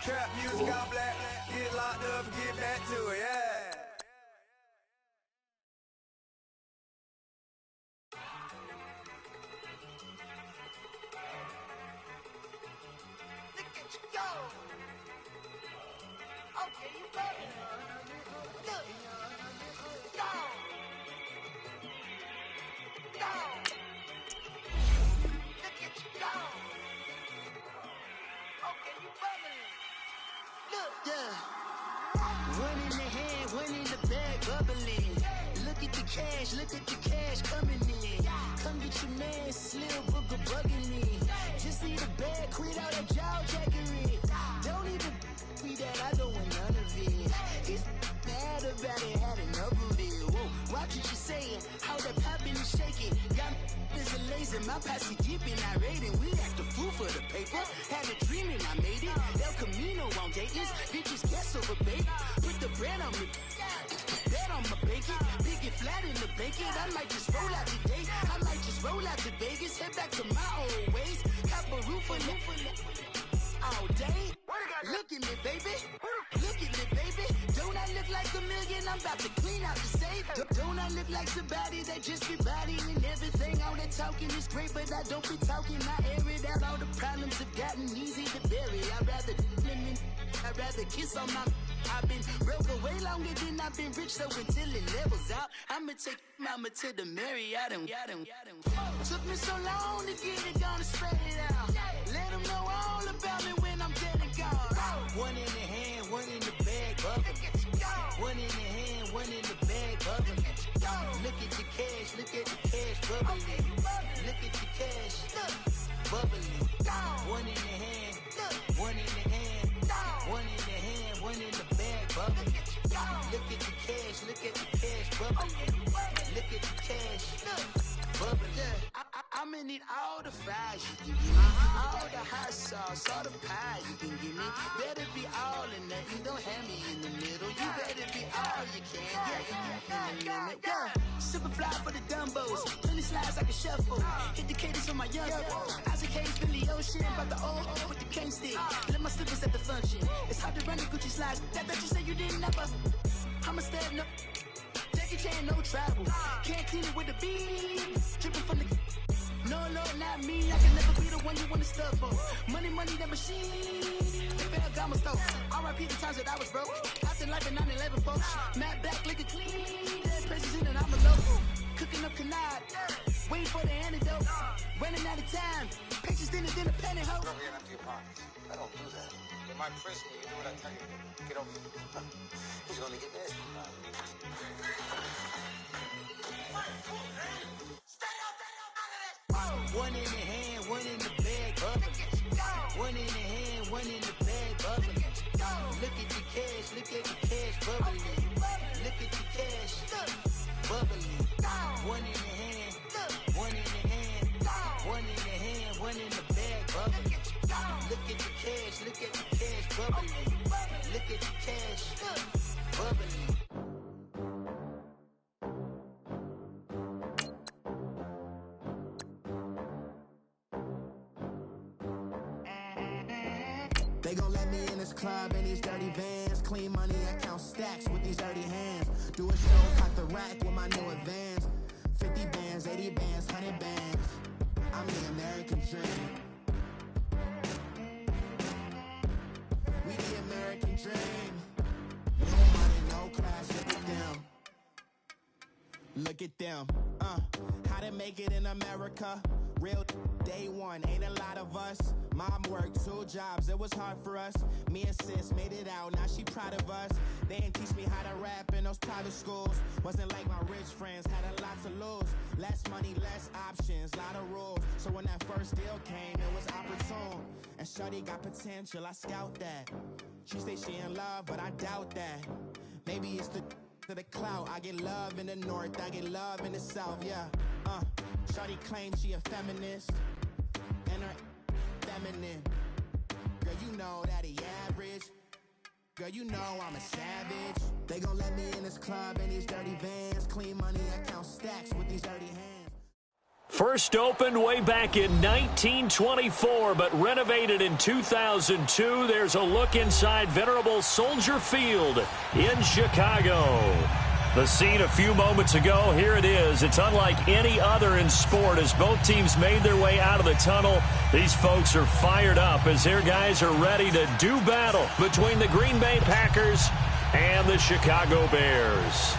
Trap music all black. Get locked up and get back to it, yeah. Look at you go. Okay, you better. Look. Go. Go. Look at you go. Okay, you bubbling. Look. Yeah. One in the hand, one in the bag, bubbling. Look at the cash coming in. Come get your man, Slim Booker bugging me. Just need a bag, quit all that jaw jackery. Don't even be that, I don't want none of it. He's mad about it, had enough of it. Whoa, watch what you saying, how that poppin' and shaking. Got is a lazy, my posse deep and I raiding. We act a fool for the paper. Had a dream and I made it. El Camino on Dayton's, bitches guess over bait. Put the bread on me, bread on my bacon. Big and flat in the bacon. I might just roll out today. I might just roll out to Vegas. Head back to my old ways. Cop a roof for all day. Look at me, baby. Look at me, baby. Don't I look like a million? I'm about to clean out the safe. Don't I look like somebody that just be bodying everything? All that talking is great, but I don't be talking. I air it out. All the problems have gotten easy to bury. I'd rather kiss on my. I've been broke away longer than I've been rich, so until it levels out, I'ma take mama to the Marriott and took me so long to get it, gonna spread it out. Let them know all about me when I'm dead and gone. One in the hand, one in the bag, bubbling. One in the hand, one in the bag, bubbling. Look at the cash, bubbling. Look at the cash, bubbling. One in the hand, one in the hand, one in the hand, one in the bag, bubbling. Look at the cash, bubbling. Look at the cash, bubbling. I'ma need all the fries you can give me, all the hot sauce, all the pie you can give me. Better be all or nothing, don't have me in the middle. You better be all you can. Yeah. Super fly for the Dumbos, 20 slides like a shuffle. Hit the cadence for my young Isaac Hayes, Billy Ocean, about the old with the cane stick. Let my slippers at the function. It's hard to run the Gucci slides. That bet you say you didn't never. I'ma step no. Jackie Chan, no travel. Can't clean it with the beat. Dripping from the. No, Lord, not me. I can never be the one you want to stuff for. Money, that machine. Ferragamo stove. R.I.P. the times that I was broke. Acting like a 9/11 folks. Matte back, liquor clean. Dead presses in and I'm a local. Cooking up canard. Waiting for the antidote. Running out of time. Pictures thinner than a penny hoe. Over here, empty your pockets. I don't do that. In my prison, you do what I tell you to. Get over here. He's gonna get nasty. One in the hand, one in the bag, bubbling. One in the hand, one in the bag, bubbling. Look at the cash, bubbling. Look at the cash, bubbling. One in the hand, one in the hand, one in the hand, one in the bag, bubbling. Look at the cash, bubbling. Look at the cash, bubbling. They gon' let me in this club in these dirty vans. Clean money, I count stacks with these dirty hands. Do a show, cut the rack with my new advance. 50 bands, 80 bands, 100 bands. I'm the American dream. We the American dream. No money, no class, look at them. Look at them, how to make it in America. Real day one, ain't a lot of us. Mom worked 2 jobs, it was hard for us. Me and sis made it out, now she proud of us. They didn't teach me how to rap in those private schools. Wasn't like my rich friends, had a lot to lose. Less money, less options, lot of rules. So when that first deal came, it was opportune. And shorty got potential, I scout that. She say she in love, but I doubt that. Maybe it's to the clout. I get love in the north, I get love in the south, yeah. Shorty claims she a feminist, and her feminine. Girl, you know that he average. Girl, you know I'm a savage. They gon' let me in this club in these dirty vans. Clean money, I count stacks with these dirty hands. First opened way back in 1924, but renovated in 2002. There's a look inside venerable Soldier Field in Chicago. The scene a few moments ago, here it is. It's unlike any other in sport as both teams made their way out of the tunnel. These folks are fired up as their guys are ready to do battle between the Green Bay Packers and the Chicago Bears.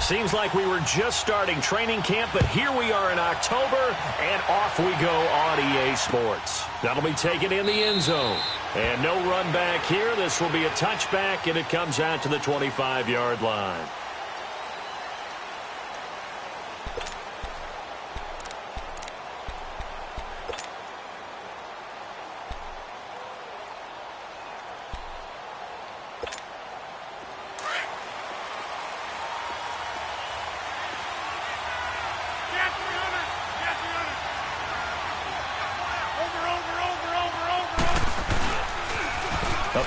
Seems like we were just starting training camp, but here we are in October, and off we go on EA Sports. That'll be taken in the end zone. And no run back here. This will be a touchback, and it comes out to the 25-yard line.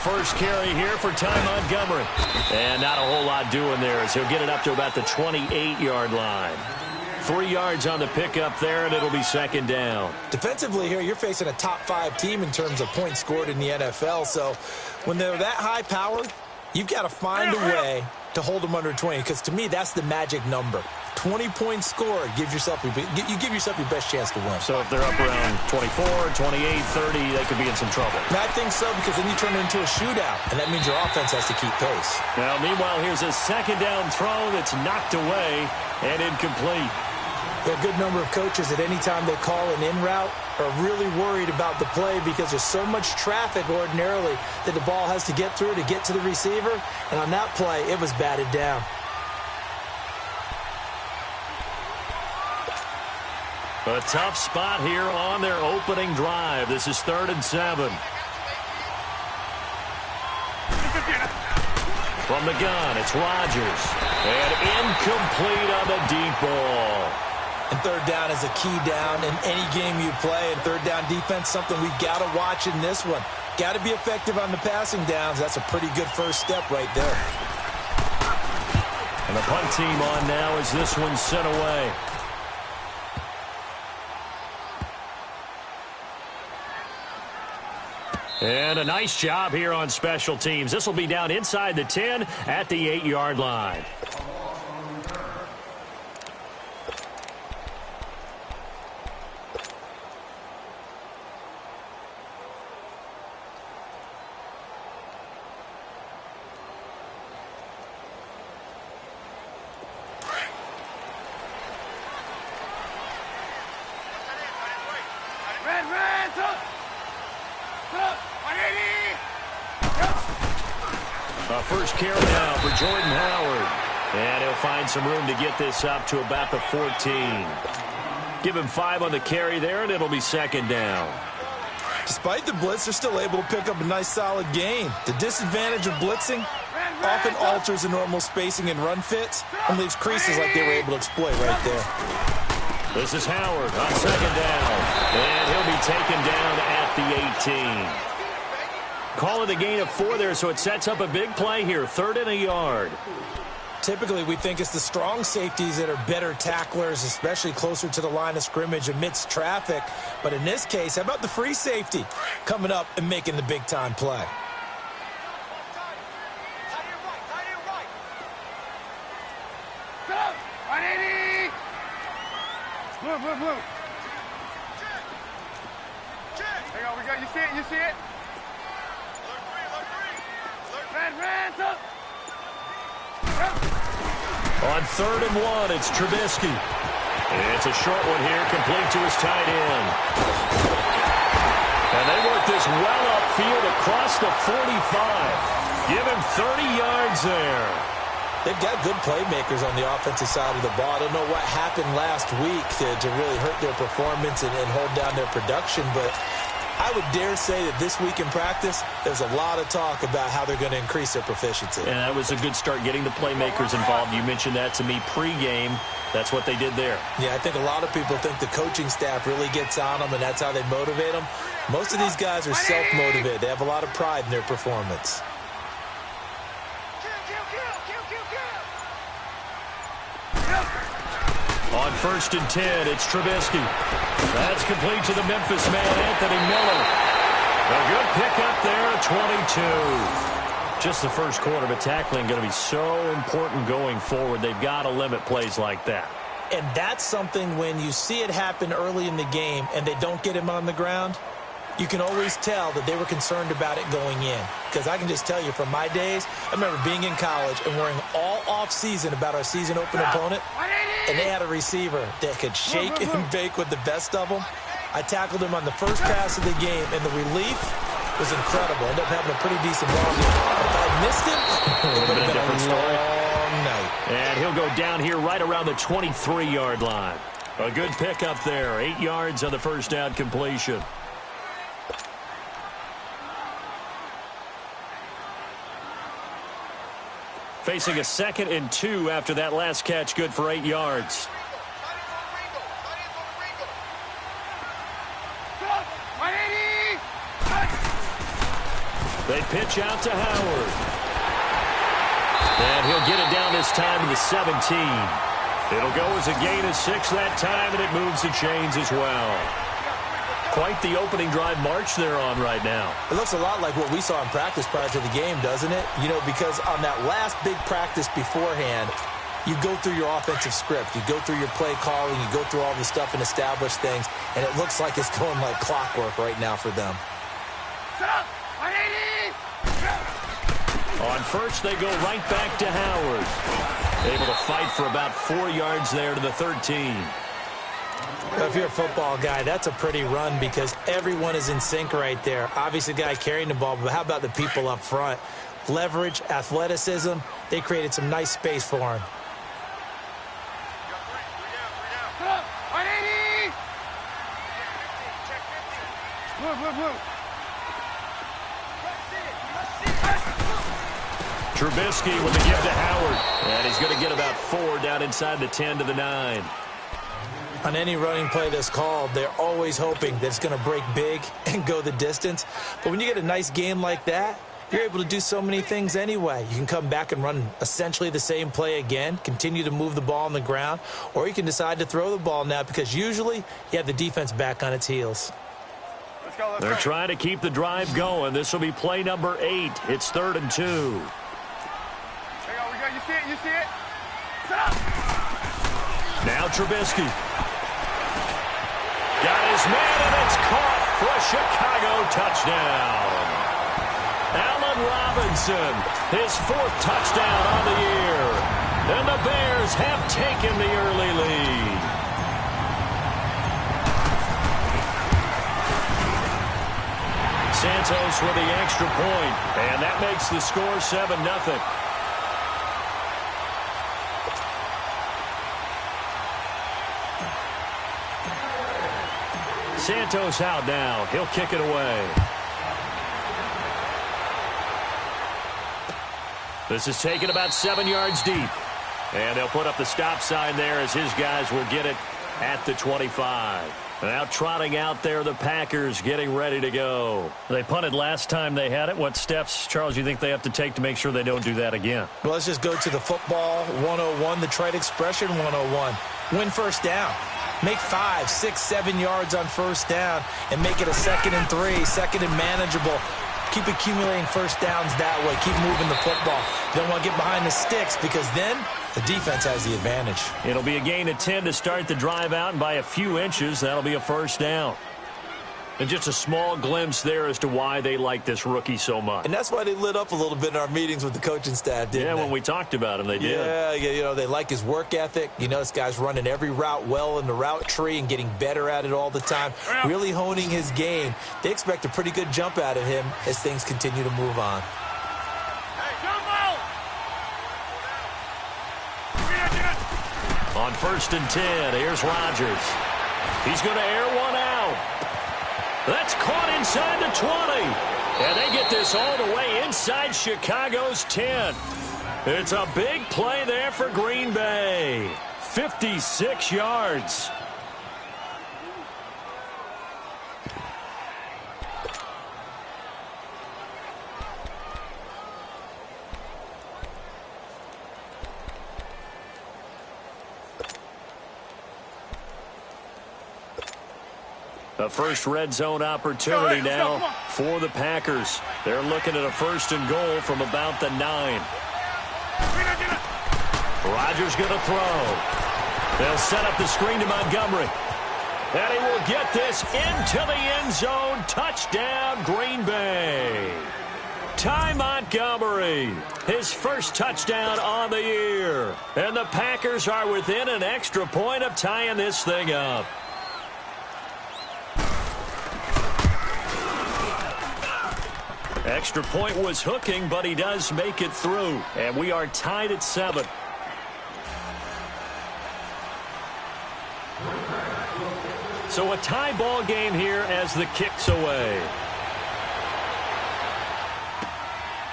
First carry here for Ty Montgomery. And not a whole lot doing there as he'll get it up to about the 28-yard line. 3 yards on the pickup there, and it'll be second down. Defensively here, you're facing a top-5 team in terms of points scored in the NFL. So when they're that high-powered, you've got to find a way to hold them under 20, because to me, that's the magic number. 20 points scored, you give yourself your best chance to win. So if they're up around 24, 28, 30, they could be in some trouble. I think so, because then you turn it into a shootout, and that means your offense has to keep pace. Now, meanwhile, here's a second down throw that's knocked away and incomplete. There are a good number of coaches at any time they call an in route are really worried about the play because there's so much traffic ordinarily that the ball has to get through to get to the receiver. And on that play, it was batted down. A tough spot here on their opening drive. This is 3rd and 7. From the gun, it's Rodgers. And incomplete on the deep ball. And 3rd down is a key down in any game you play. And 3rd down defense, something we've got to watch in this one. Got to be effective on the passing downs. That's a pretty good first step right there. And the punt team on now as this one's sent away. And a nice job here on special teams. This will be down inside the 10 at the 8-yard line. First carry now for Jordan Howard. And he'll find some room to get this up to about the 14. Give him 5 on the carry there, and it'll be second down. Despite the blitz, they're still able to pick up a nice, solid gain. The disadvantage of blitzing often alters the normal spacing and run fits and leaves creases like they were able to exploit right there. This is Howard on second down. And he'll be taken down at the 18. Call it a gain of 4 there, so it sets up a big play here. 3rd and a yard. Typically, we think it's the strong safeties that are better tacklers, especially closer to the line of scrimmage amidst traffic. But in this case, how about the free safety coming up and making the big-time play? Blue. Hang on, we got, you see it? Red, up. On 3rd and 1, it's Trubisky. It's a short one here, complete to his tight end. And they work this well upfield across the 45. Give him 30 yards there. They've got good playmakers on the offensive side of the ball. I don't know what happened last week to really hurt their performance and hold down their production, but I would dare say that this week in practice, there's a lot of talk about how they're going to increase their proficiency. And that was a good start getting the playmakers involved. You mentioned that to me pregame. That's what they did there. Yeah, I think a lot of people think the coaching staff really gets on them, and that's how they motivate them. Most of these guys are self-motivated. They have a lot of pride in their performance. On 1st and 10, it's Trubisky. That's complete to the Memphis man, Anthony Miller. A good pickup there, 22. Just the first quarter, but tackling going to be so important going forward. They've got to limit plays like that. And that's something when you see it happen early in the game and they don't get him on the ground, you can always tell that they were concerned about it going in. Because I can just tell you from my days, I remember being in college and worrying all off-season about our season opener opponent, and they had a receiver that could shake and bake with the best of them. I tackled him on the first pass of the game, and the relief was incredible. Ended up having a pretty decent ball game. If I missed him, it would have been a different long night. And he'll go down here right around the 23-yard line. A good pickup there. 8 yards on the first down completion. Facing a 2nd and 2 after that last catch, good for 8 yards. They pitch out to Howard. And he'll get it down this time to the 17. It'll go as a gain of 6 that time, and it moves the chains as well. Quite the opening drive march they're on right now. It looks a lot like what we saw in practice prior to the game, doesn't it? You know, because on that last big practice beforehand, you go through your offensive script. You go through your play calling. You go through all the stuff and establish things. And it looks like it's going like clockwork right now for them. On first, they go right back to Howard. Able to fight for about 4 yards there to the 13. If you're a football guy, that's a pretty run because everyone is in sync right there. Obviously, the guy carrying the ball, but how about the people up front? Leverage, athleticism, they created some nice space for him. Trubisky with the give to Howard. And he's going to get about 4 down inside the 10 to the 9. On any running play that's called, they're always hoping that it's going to break big and go the distance. But when you get a nice game like that, you're able to do so many things anyway. You can come back and run essentially the same play again, continue to move the ball on the ground, or you can decide to throw the ball now because usually you have the defense back on its heels. They're trying to keep the drive going. This will be play number 8. It's 3rd and 2. You see it? You see it? Set up! Now Trubisky. Got his man, and it's caught for a Chicago touchdown. Allen Robinson, his 4th touchdown on the year. And the Bears have taken the early lead. Santos with the extra point, and that makes the score 7-0. Santos out now. He'll kick it away. This is taken about 7 yards deep. And they'll put up the stop sign there as his guys will get it at the 25. Now trotting out there, the Packers getting ready to go. They punted last time they had it. What steps, Charles, you think they have to take to make sure they don't do that again? Well, let's just go to the football 101, the trite expression 101. Win first down. Make 5, 6, 7 yards on first down and make it a 2nd and 3, 2nd and manageable. Keep accumulating first downs that way. Keep moving the football. You don't want to get behind the sticks because then the defense has the advantage. It'll be a gain of 10 to start the drive out, and by a few inches, that'll be a first down. And just a small glimpse there as to why they like this rookie so much. And that's why they lit up a little bit in our meetings with the coaching staff, didn't they? Yeah, when we talked about him, they did. Yeah, you know, they like his work ethic. You know, this guy's running every route well in the route tree and getting better at it all the time, really honing his game. They expect a pretty good jump out of him as things continue to move on. On 1st and 10, here's Rodgers. He's going to air one out. That's caught inside the 20. And they get this all the way inside Chicago's 10. It's a big play there for Green Bay. 56 yards. The first red zone opportunity now for the Packers. They're looking at a 1st and goal from about the 9. Rodgers going to throw. They'll set up the screen to Montgomery. And he will get this into the end zone. Touchdown, Green Bay. Ty Montgomery, his first touchdown on the year. And the Packers are within an extra point of tying this thing up. Extra point was hooking, but he does make it through. And we are tied at 7. So a tie ball game here as the kick's away.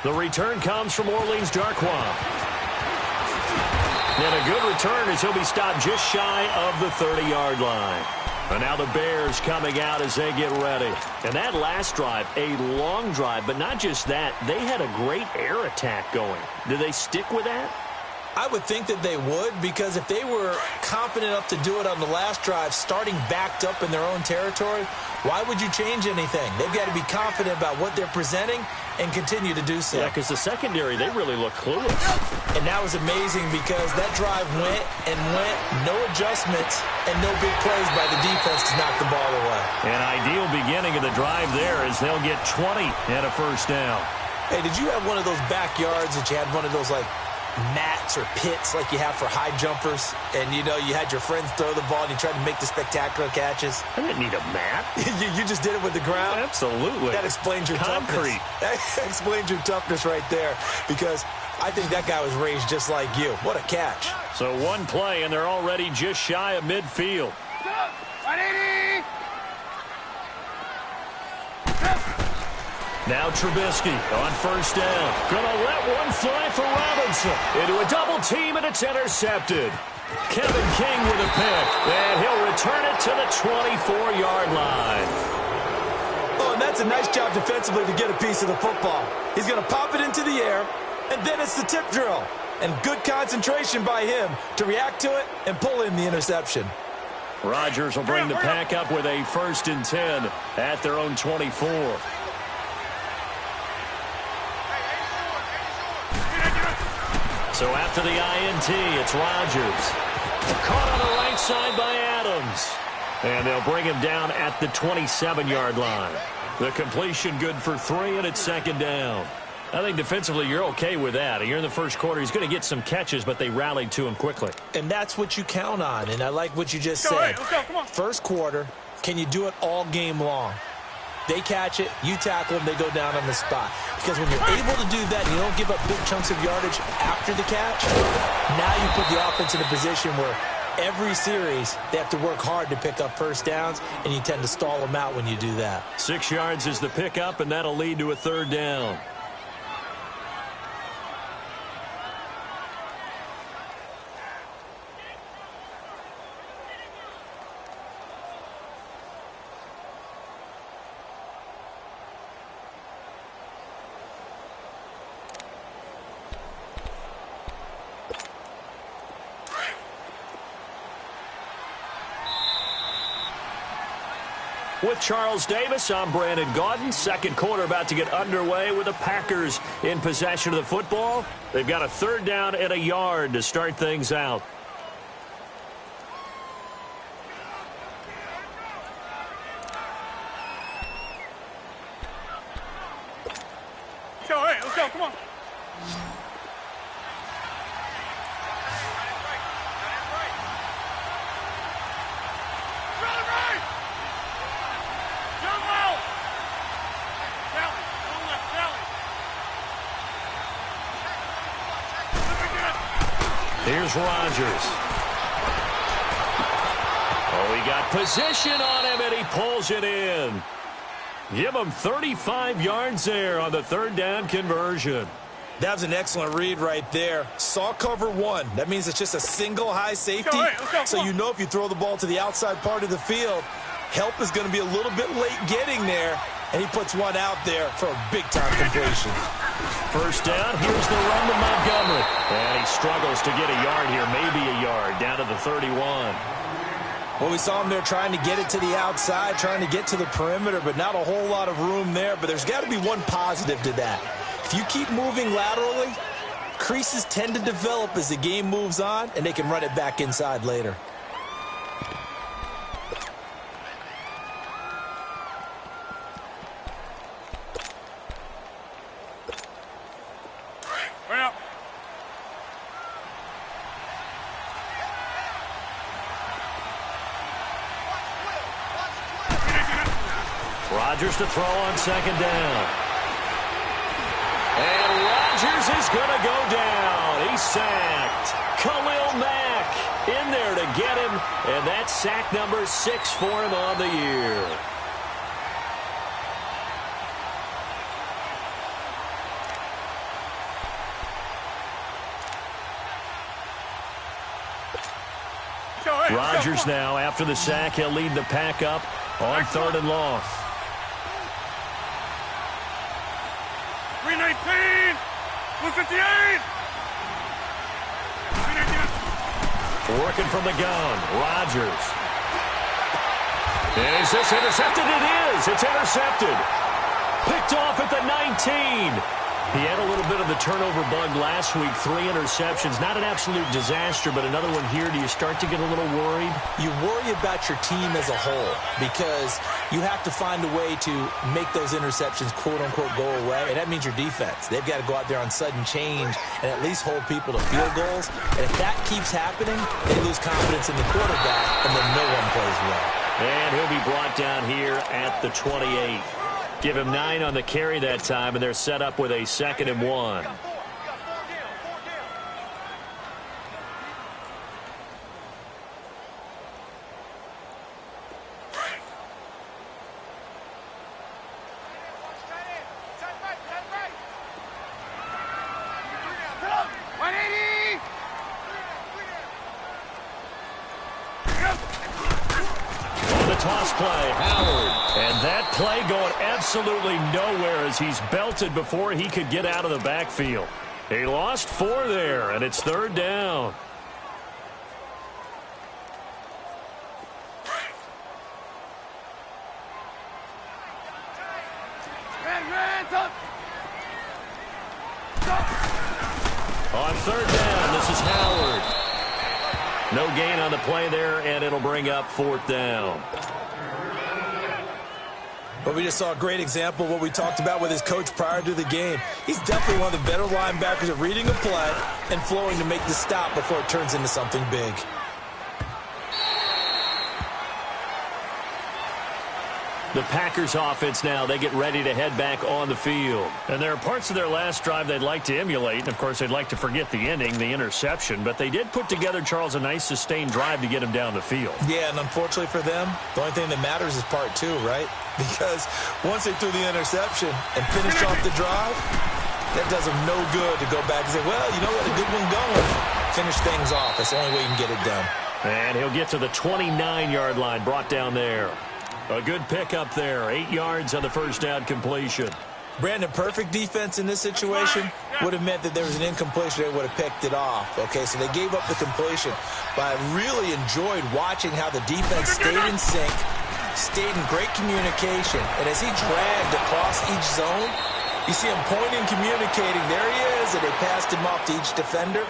The return comes from Orleans Darkwa. And a good return as he'll be stopped just shy of the 30-yard line. And now the Bears coming out as they get ready. And that last drive, a long drive, but not just that. They had a great air attack going. Do they stick with that? I would think that they would, because if they were confident enough to do it on the last drive, starting backed up in their own territory, why would you change anything? They've got to be confident about what they're presenting and continue to do so. Yeah, because the secondary, they really look clueless. And that was amazing because that drive went and went, no adjustments, and no big plays by the defense to knock the ball away. An ideal beginning of the drive there as they'll get 20 and a 1st down. Hey, did you have one of those backyards that you had one of those, like, mats or pits like you have for high jumpers, and you know you had your friends throw the ball and you tried to make the spectacular catches? I didn't need a mat. you just did it with the ground? Absolutely. That explains your toughness. That explains your toughness right there, because I think that guy was raised just like you. What a catch. So one play and they're already just shy of midfield. Now Trubisky on 1st down. Gonna let one fly for Robinson. Into a double team, and it's intercepted. Kevin King with a pick. And he'll return it to the 24-yard line. Oh, and that's a nice job defensively to get a piece of the football. He's gonna pop it into the air, and then it's the tip drill. And good concentration by him to react to it and pull in the interception. Rodgers will bring the Pack up with a 1st and 10 at their own 24. So after the INT, it's Rodgers. Caught on the right side by Adams. And they'll bring him down at the 27-yard line. The completion good for 3, and it's 2nd down. I think defensively you're okay with that. You're in the 1st quarter. He's going to get some catches, but they rallied to him quickly. And that's what you count on, and I like what you just said. Let's go, come on. 1st quarter, can you do it all game long? They catch it, you tackle them, they go down on the spot. Because when you're able to do that and you don't give up big chunks of yardage after the catch, now you put the offense in a position where every series they have to work hard to pick up 1st downs, and you tend to stall them out when you do that. 6 yards is the pickup, and that'll lead to a 3rd down. With Charles Davis, I'm Brandon Gaudin. 2nd quarter about to get underway with the Packers in possession of the football. They've got a 3rd down and a yard to start things out. Let's go, come on. Here's Rodgers. Oh, he got position on him, and he pulls it in. Give him 35 yards there on the 3rd down conversion. That was an excellent read right there. Saw cover one. That means it's just a single high safety. Let's go. So you know if you throw the ball to the outside part of the field, help is going to be a little bit late getting there. And he puts one out there for a big-time completion. First down, here's the run to Montgomery. And he struggles to get a yard here, maybe a yard, down to the 31. Well, we saw him there trying to get it to the outside, trying to get to the perimeter, but not a whole lot of room there. But there's got to be one positive to that. If you keep moving laterally, creases tend to develop as the game moves on, and they can run it back inside later. Rodgers to throw on second down. And Rodgers is going to go down. He's sacked. Khalil Mack in there to get him. And that's sack number 6 for him on the year. Rodgers now, after the sack, he'll lead the pack up on 3rd and long. 319, 258. Working from the gun, Rodgers. Is this intercepted? It is. It's intercepted. Picked off at the 19. He had a little bit of the turnover bug last week, 3 interceptions. Not an absolute disaster, but another one here. Do you start to get a little worried? You worry about your team as a whole because you have to find a way to make those interceptions, quote-unquote, go away, and that means your defense. They've got to go out there on sudden change and at least hold people to field goals. And if that keeps happening, they lose confidence in the quarterback, and then no one plays well. And he'll be brought down here at the 28. Give him 9 on the carry that time, and they're set up with a 2nd and 1. Toss play, Howard. And that play going absolutely nowhere as he's belted before he could get out of the backfield. He lost 4 there, and it's 3rd down. On 3rd down, this is Howard. No gain on the play there, and it'll bring up 4th down. But we just saw a great example of what we talked about with his coach prior to the game. He's definitely one of the better linebackers at reading a play and flowing to make the stop before it turns into something big. The Packers offense now, they get ready to head back on the field. And there are parts of their last drive they'd like to emulate. And, of course, they'd like to forget the ending, the interception. But they did put together, Charles, a nice sustained drive to get him down the field. Yeah, and unfortunately for them, the only thing that matters is part 2, right? Because once they threw the interception and finished off the drive, that does them no good to go back and say, well, you know what, a good one going. Finish things off. That's the only way you can get it done. And he'll get to the 29-yard line, brought down there. A good pickup there, 8 yards on the first down completion. Brandon, perfect defense in this situation would have meant that there was an incompletion. They would have picked it off. Okay, so they gave up the completion. But I really enjoyed watching how the defense stayed in sync, stayed in great communication. And as he dragged across each zone, you see him pointing, communicating. There he is, and they passed him off to each defender.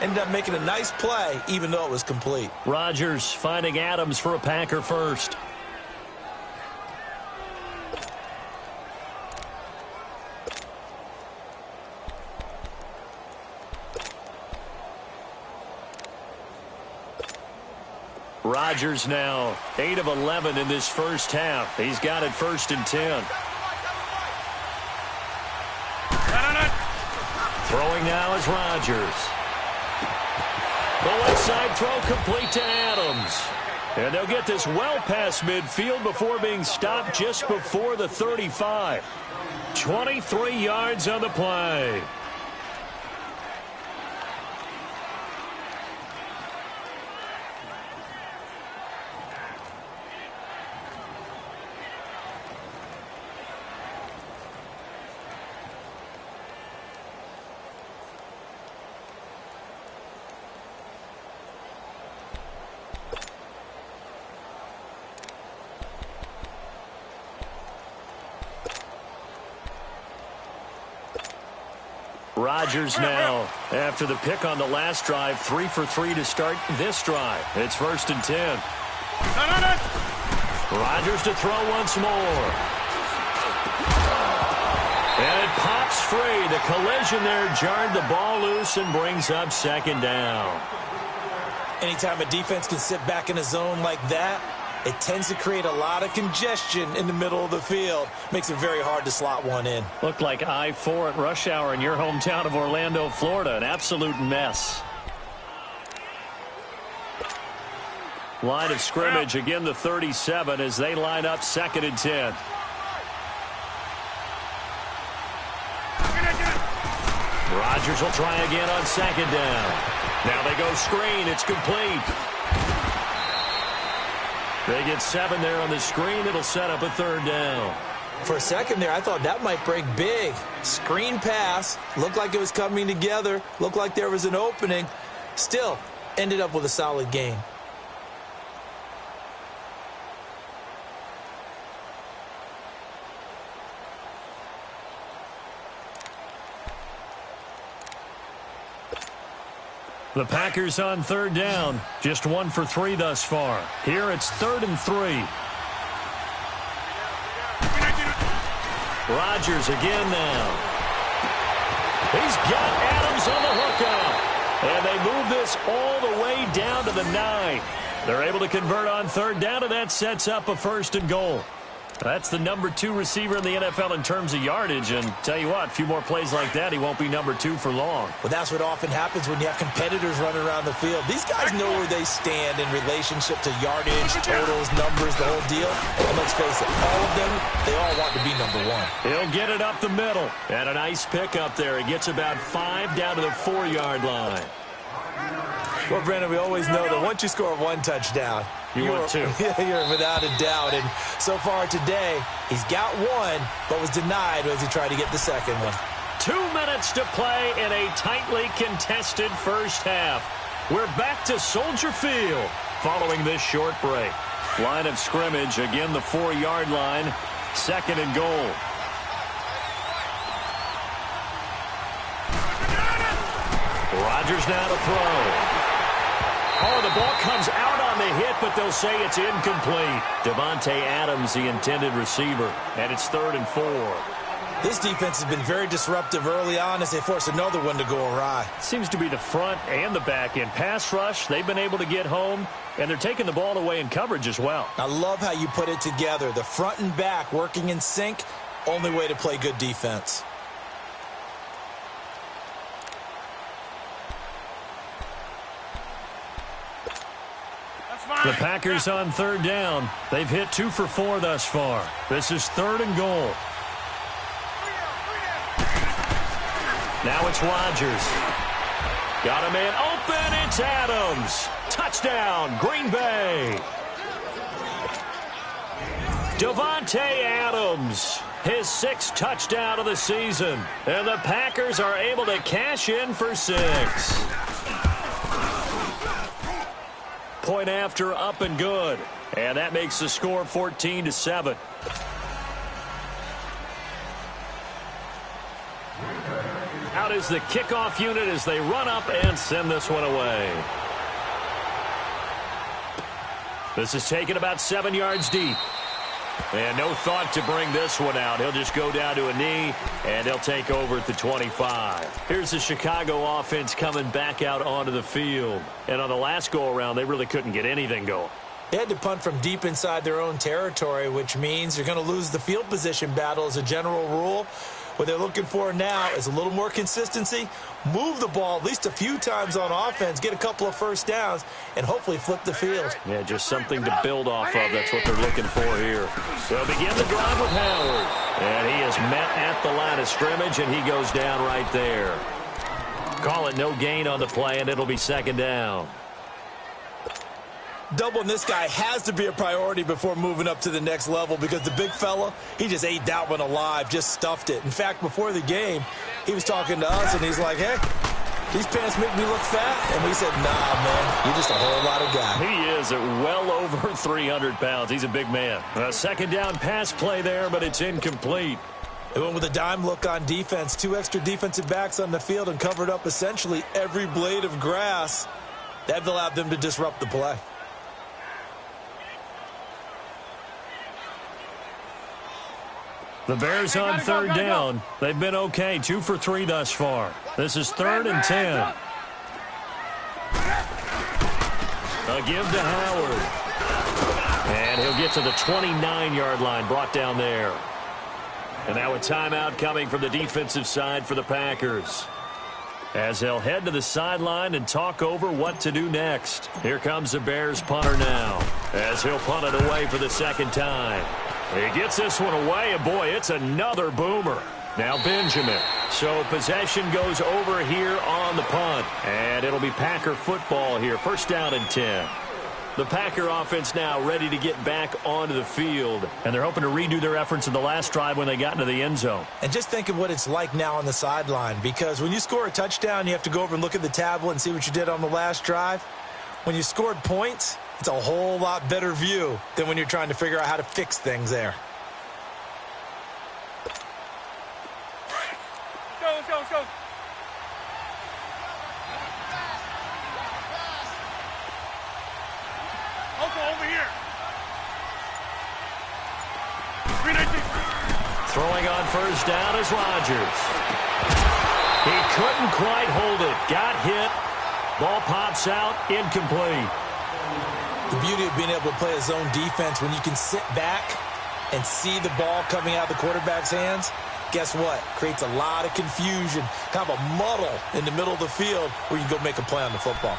Ended up making a nice play, even though it was complete. Rodgers finding Adams for a Packer first. Rodgers now 8 of 11 in this first half. He's got it 1st and 10. Throwing now is Rodgers. The left side throw complete to Adams. And they'll get this well past midfield before being stopped just before the 35. 23 yards on the play. Rodgers now, after the pick on the last drive, 3 for 3 to start this drive. It's 1st and 10. Rodgers to throw once more. And it pops free. The collision there jarred the ball loose and brings up 2nd down. Anytime a defense can sit back in a zone like that, it tends to create a lot of congestion in the middle of the field. Makes it very hard to slot one in. Looked like I-4 at rush hour in your hometown of Orlando, Florida. An absolute mess. Line of scrimmage, again the 37 as they line up 2nd and 10. Rodgers will try again on 2nd down. Now they go screen. It's complete. They get 7 there on the screen. It'll set up a 3rd down. For a second there, I thought that might break big. Screen pass. Looked like it was coming together. Looked like there was an opening. Still, ended up with a solid gain. The Packers on 3rd down. Just 1 for 3 thus far. Here it's 3rd and 3. Rodgers again now. He's got Adams on the hookup. And they move this all the way down to the 9. They're able to convert on 3rd down, and that sets up a 1st and goal. That's the number 2 receiver in the NFL in terms of yardage. And tell you what, a few more plays like that, he won't be number 2 for long. Well, that's what often happens when you have competitors running around the field. These guys know where they stand in relationship to yardage, totals, numbers, the whole deal. And let's face it, all of them, they all want to be number 1. He'll get it up the middle. And a nice pick up there. He gets about 5 down to the 4-yard line. Well, Brandon, we always know that once you score 1 touchdown, you're 2. You're without a doubt. And so far today, he's got 1, but was denied as he tried to get the 2nd one. 2 minutes to play in a tightly contested first half. We're back to Soldier Field following this short break. Line of scrimmage, again the 4-yard line, 2nd and goal. Rodgers now to throw. Oh, the ball comes out on the hit, but they'll say it's incomplete. Davante Adams, the intended receiver, and it's 3rd and 4. This defense has been very disruptive early on as they force another one to go awry. Seems to be the front and the back end. Pass rush, they've been able to get home, and they're taking the ball away in coverage as well. I love how you put it together. The front and back working in sync, only way to play good defense. The Packers on 3rd down. They've hit 2 for 4 thus far. This is 3rd and goal. Now it's Rodgers. Got a man open. It's Adams. Touchdown, Green Bay. Davante Adams, his 6th touchdown of the season. And the Packers are able to cash in for 6. Point after, up and good. And that makes the score 14-7. Out is the kickoff unit as they run up and send this one away. This is taken about 7 yards deep. And no thought to bring this one out. He'll just go down to a knee, and they'll take over at the 25. Here's the Chicago offense coming back out onto the field. And on the last go-around, they really couldn't get anything going. They had to punt from deep inside their own territory, which means you're going to lose the field position battle as a general rule. What they're looking for now is a little more consistency, move the ball at least a few times on offense, get a couple of first downs, and hopefully flip the field. Yeah, just something to build off of. That's what they're looking for here. They'll begin the drive with Howard. And he is met at the line of scrimmage, and he goes down right there. Call it no gain on the play, and it'll be 2nd down. Doubling this guy has to be a priority before moving up to the next level because the big fella, he just ate that one alive, just stuffed it. In fact, before the game, he was talking to us, and he's like, hey, these pants make me look fat. And we said, nah, man, you're just a whole lot of guy. He is at well over 300 pounds. He's a big man. A 2nd down pass play there, but it's incomplete. They went with a dime look on defense. 2 extra defensive backs on the field and covered up essentially every blade of grass. That allowed them to disrupt the play. The Bears on third down. They've been okay, 2 for 3 thus far. This is 3rd and 10. A give to Howard. And he'll get to the 29-yard line, brought down there. And now a timeout coming from the defensive side for the Packers, as they'll head to the sideline and talk over what to do next. Here comes the Bears punter now, as he'll punt it away for the second time. He gets this one away, and boy, it's another boomer. Now Benjamin. So possession goes over here on the punt, and it'll be Packer football here. 1st down and 10. The Packer offense now ready to get back onto the field, and they're hoping to redo their efforts in the last drive when they got into the end zone. And just think of what it's like now on the sideline, because when you score a touchdown, you have to go over and look at the tablet and see what you did on the last drive. When you scored points, it's a whole lot better view than when you're trying to figure out how to fix things there. Let's go. Over here. Throwing on 1st down is Rodgers. He couldn't quite hold it. Got hit. Ball pops out. Incomplete. The beauty of being able to play a zone defense when you can sit back and see the ball coming out of the quarterback's hands, guess what? Creates a lot of confusion, kind of a muddle in the middle of the field where you can go make a play on the football.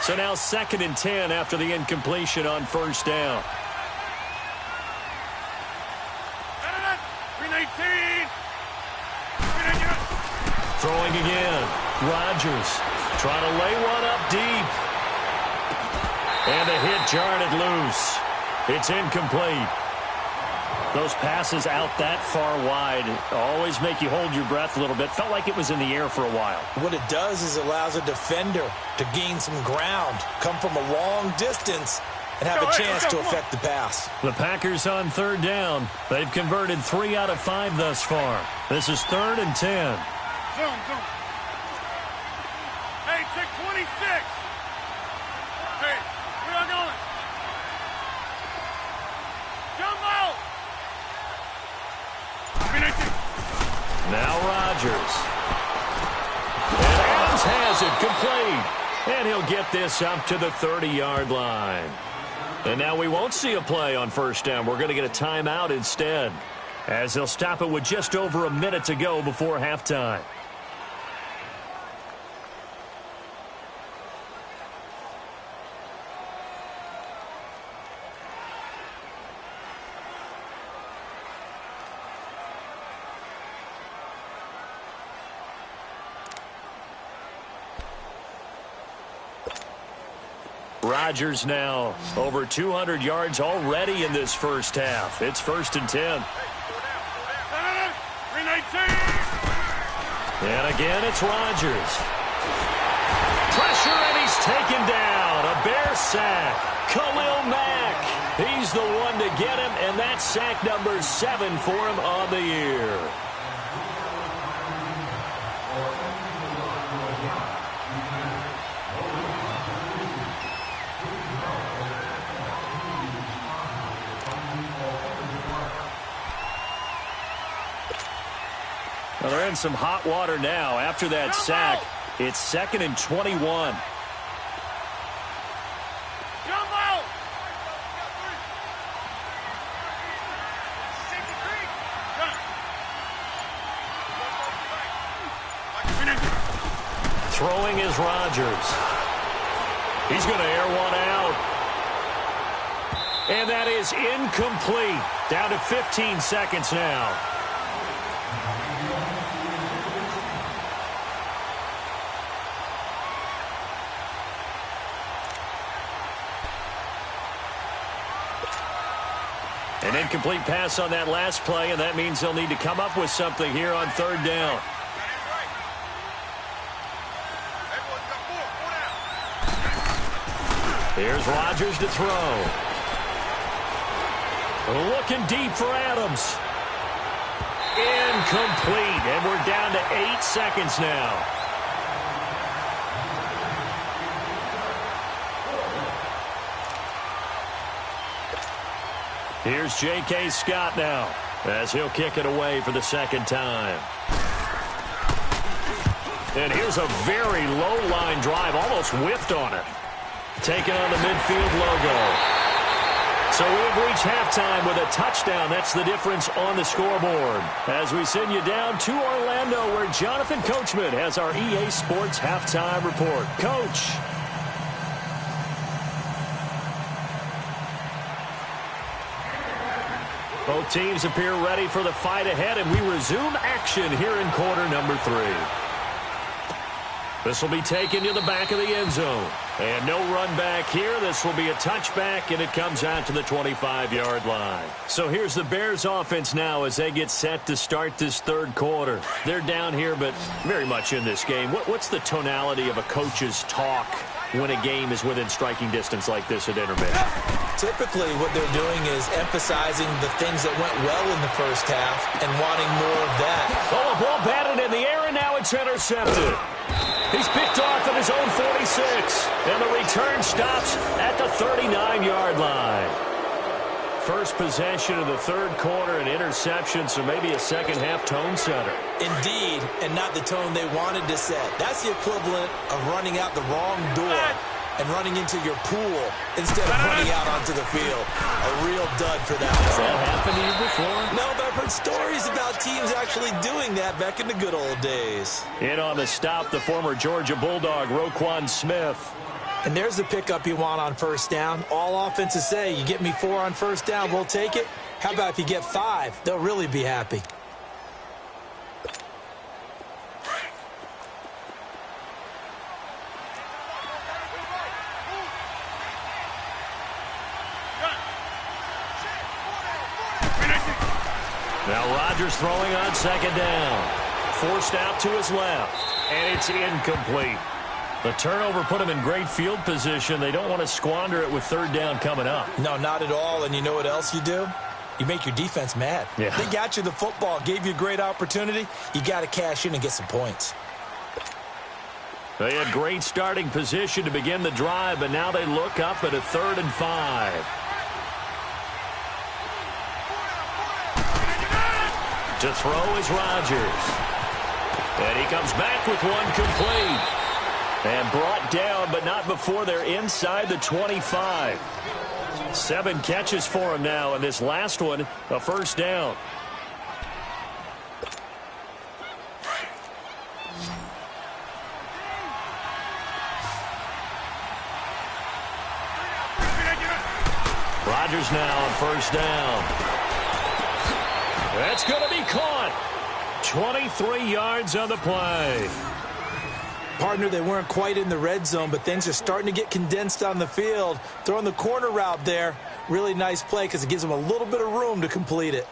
So now 2nd and 10 after the incompletion on 1st down. 319. Throwing again. Rodgers trying to lay one up deep. And the hit jarred it loose. It's incomplete. Those passes out that far wide always make you hold your breath a little bit. Felt like it was in the air for a while. What it does is allows a defender to gain some ground, come from a long distance, and have a chance to affect the pass. The Packers on 3rd down. They've converted 3 out of 5 thus far. This is 3rd and 10. Zoom. Hey, check 26. Hey, where y'all going? Jump out. Now Rodgers. And Adams has it complete. And he'll get this up to the 30-yard line. And now we won't see a play on 1st down. We're going to get a timeout instead, as they'll stop it with just over a minute to go before halftime. Rodgers now over 200 yards already in this first half. It's 1st and 10. 319. And again, it's Rodgers. Pressure, and he's taken down. A Bear sack. Khalil Mack. He's the one to get him, and that's sack number 7 for him on the year. Well, they're in some hot water now. After that sack, it's 2nd and 21. Jump out. Throwing is Rodgers. He's going to air one out. And that is incomplete. Down to 15 seconds now. An incomplete pass on that last play, and that means they'll need to come up with something here on 3rd down. Here's Rodgers to throw. Looking deep for Adams. Incomplete, and we're down to 8 seconds now. Here's J.K. Scott now, as he'll kick it away for the second time. And here's a very low-line drive, almost whiffed on it. Taking on the midfield logo. So we have reached halftime with a touchdown. That's the difference on the scoreboard. As we send you down to Orlando, where Jonathan Coachman has our EA Sports halftime report. Coach. Both teams appear ready for the fight ahead, and we resume action here in quarter number 3. This will be taken to the back of the end zone. And no run back here. This will be a touchback, and it comes out to the 25-yard line. So here's the Bears offense now as they get set to start this third quarter. They're down here, but very much in this game. What's the tonality of a coach's talk when a game is within striking distance like this at intermission? Typically, what they're doing is emphasizing the things that went well in the first half and wanting more of that. Oh, a ball batted in the air, and now it's intercepted. He's picked off at his own 46, and the return stops at the 39-yard line. First possession of the third quarter, an interception, so maybe a second-half tone setter. Indeed, and not the tone they wanted to set. That's the equivalent of running out the wrong door and running into your pool instead of running out onto the field. A real dud for that. Has that happened to you before? No, but I've heard stories about teams actually doing that back in the good old days. In on the stop, the former Georgia Bulldog, Roquan Smith. And there's the pickup you want on first down. All offenses say, you get me 4 on first down, we'll take it. How about if you get 5? They'll really be happy. Now Rodgers throwing on second down. Forced out to his left, and it's incomplete. The turnover put him in great field position. They don't want to squander it with third down coming up. No, not at all. And you know what else you do? You make your defense mad. Yeah. They got you the football, gave you a great opportunity. You got to cash in and get some points. They had great starting position to begin the drive, but now they look up at a 3rd and 5. To throw is Rodgers. And he comes back with one complete. And brought down, but not before they're inside the 25. 7 catches for him now, and this last one, a first down. Rodgers now on first down. That's going to be caught. 23 yards on the play. Partner, they weren't quite in the red zone, but things are starting to get condensed on the field. Throwing the corner route there. Really nice play because it gives them a little bit of room to complete it.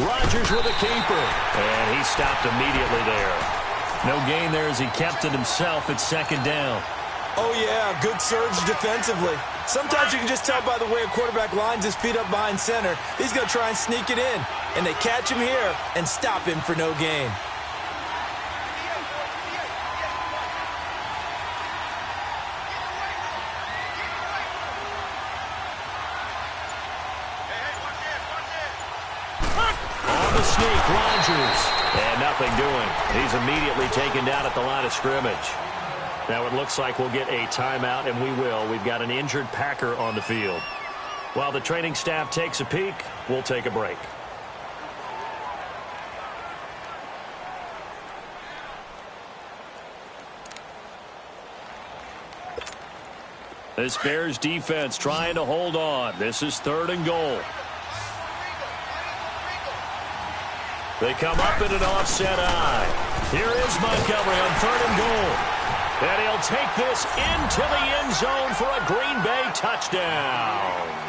Rodgers with a keeper, and he stopped immediately there. No gain there as he kept it himself at second down. Oh, yeah, good surge defensively. Sometimes you can just tell by the way a quarterback lines his feet up behind center. He's going to try and sneak it in, and they catch him here and stop him for no gain. Sneak, Rodgers, and nothing doing. He's immediately taken down at the line of scrimmage. Now it looks like we'll get a timeout, and we will. We've got an injured Packer on the field. While the training staff takes a peek, we'll take a break. This Bears defense trying to hold on. This is 3rd and goal. They come up in an offset eye. Here is Montgomery on 3rd and goal. And he'll take this into the end zone for a Green Bay touchdown.